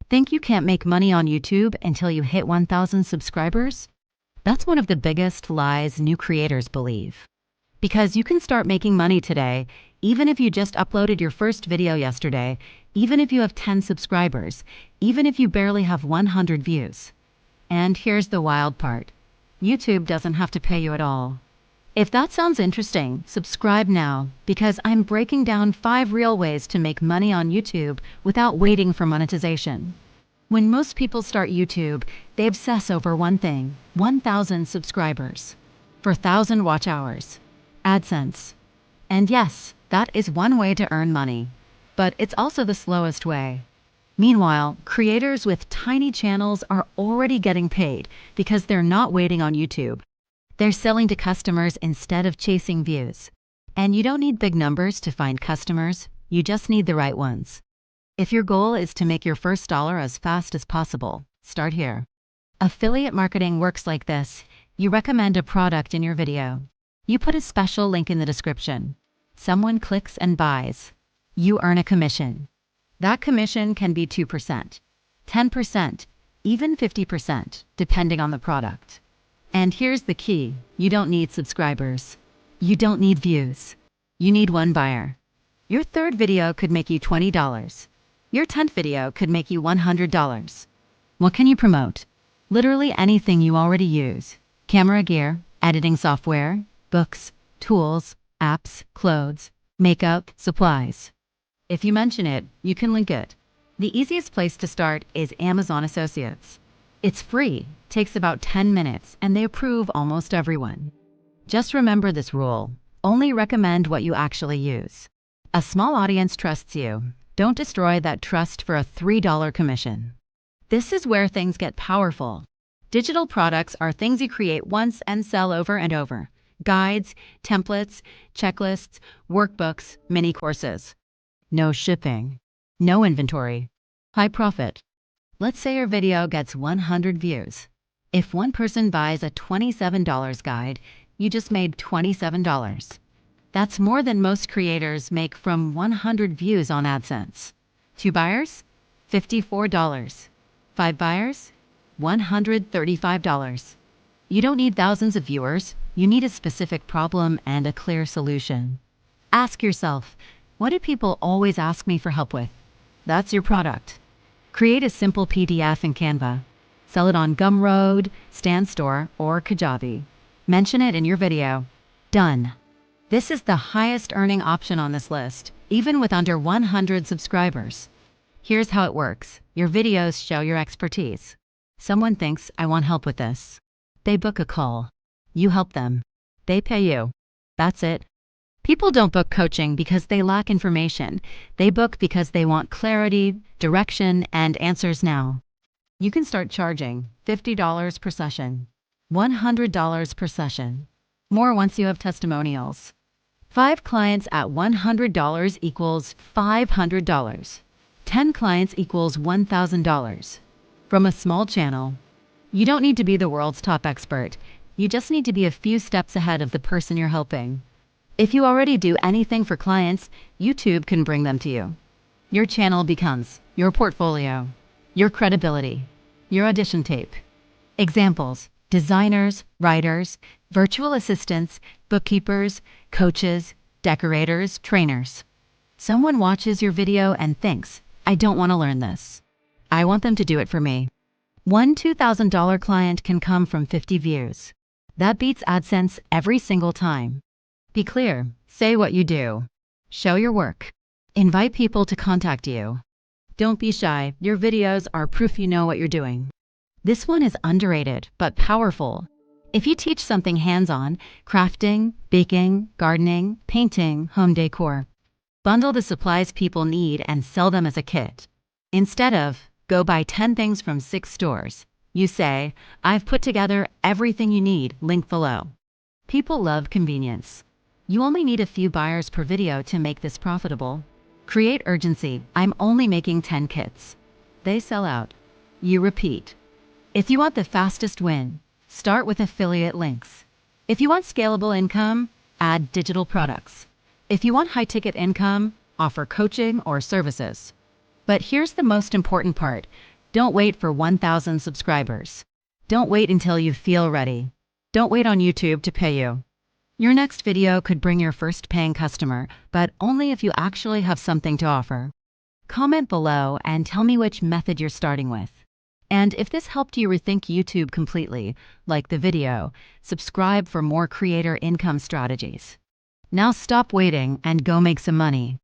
Think you can't make money on YouTube until you hit 1,000 subscribers? That's one of the biggest lies new creators believe. Because you can start making money today, even if you just uploaded your first video yesterday, even if you have 10 subscribers, even if you barely have 100 views. And here's the wild part. YouTube doesn't have to pay you at all. If that sounds interesting, subscribe now, because I'm breaking down 5 real ways to make money on YouTube without waiting for monetization. When most people start YouTube, they obsess over one thing: 1,000 subscribers, for 1,000 watch hours, AdSense. And yes, that is one way to earn money, but it's also the slowest way. Meanwhile, creators with tiny channels are already getting paid because they're not waiting on YouTube. They're selling to customers instead of chasing views. And you don't need big numbers to find customers, you just need the right ones. If your goal is to make your first dollar as fast as possible, start here. Affiliate marketing works like this. You recommend a product in your video. You put a special link in the description. Someone clicks and buys. You earn a commission. That commission can be 2%, 10%, even 50%, depending on the product. And here's the key: you don't need subscribers. You don't need views. You need one buyer. Your third video could make you $20. Your 10th video could make you $100. What can you promote? Literally anything you already use. Camera gear, editing software, books, tools, apps, clothes, makeup, supplies. If you mention it, you can link it. The easiest place to start is Amazon Associates. It's free, takes about 10 minutes, and they approve almost everyone. Just remember this rule: only recommend what you actually use. A small audience trusts you. Don't destroy that trust for a $3 commission. This is where things get powerful. Digital products are things you create once and sell over and over. Guides, templates, checklists, workbooks, mini courses. No shipping, no inventory, high profit. Let's say your video gets 100 views. If one person buys a $27 guide, you just made $27. That's more than most creators make from 100 views on AdSense. 2 buyers? $54. 5 buyers? $135. You don't need thousands of viewers. You need a specific problem and a clear solution. Ask yourself, what do people always ask me for help with? That's your product. Create a simple PDF in Canva. Sell it on Gumroad, StanStore, or Kajabi. Mention it in your video. Done. This is the highest earning option on this list, even with under 100 subscribers. Here's how it works. Your videos show your expertise. Someone thinks, I want help with this. They book a call. You help them. They pay you. That's it. People don't book coaching because they lack information. They book because they want clarity, direction, and answers now. You can start charging $50 per session, $100 per session. More once you have testimonials. 5 clients at $100 equals $500. 10 clients equals $1,000. From a small channel. You don't need to be the world's top expert. You just need to be a few steps ahead of the person you're helping. If you already do anything for clients, YouTube can bring them to you. Your channel becomes your portfolio, your credibility, your audition tape. Examples: designers, writers, virtual assistants, bookkeepers, coaches, decorators, trainers. Someone watches your video and thinks, I don't want to learn this. I want them to do it for me. One $2,000 client can come from 50 views. That beats AdSense every single time. Be clear, say what you do. Show your work. Invite people to contact you. Don't be shy, your videos are proof you know what you're doing. This one is underrated, but powerful. If you teach something hands-on, crafting, baking, gardening, painting, home decor, bundle the supplies people need and sell them as a kit. Instead of, go buy 10 things from 6 stores, you say, I've put together everything you need, link below. People love convenience. You only need a few buyers per video to make this profitable. Create urgency. I'm only making 10 kits. They sell out. You repeat. If you want the fastest win, start with affiliate links. If you want scalable income, add digital products. If you want high-ticket income, offer coaching or services. But here's the most important part. Don't wait for 1,000 subscribers. Don't wait until you feel ready. Don't wait on YouTube to pay you. Your next video could bring your first paying customer, but only if you actually have something to offer. Comment below and tell me which method you're starting with. And if this helped you rethink YouTube completely, like the video, subscribe for more creator income strategies. Now stop waiting and go make some money.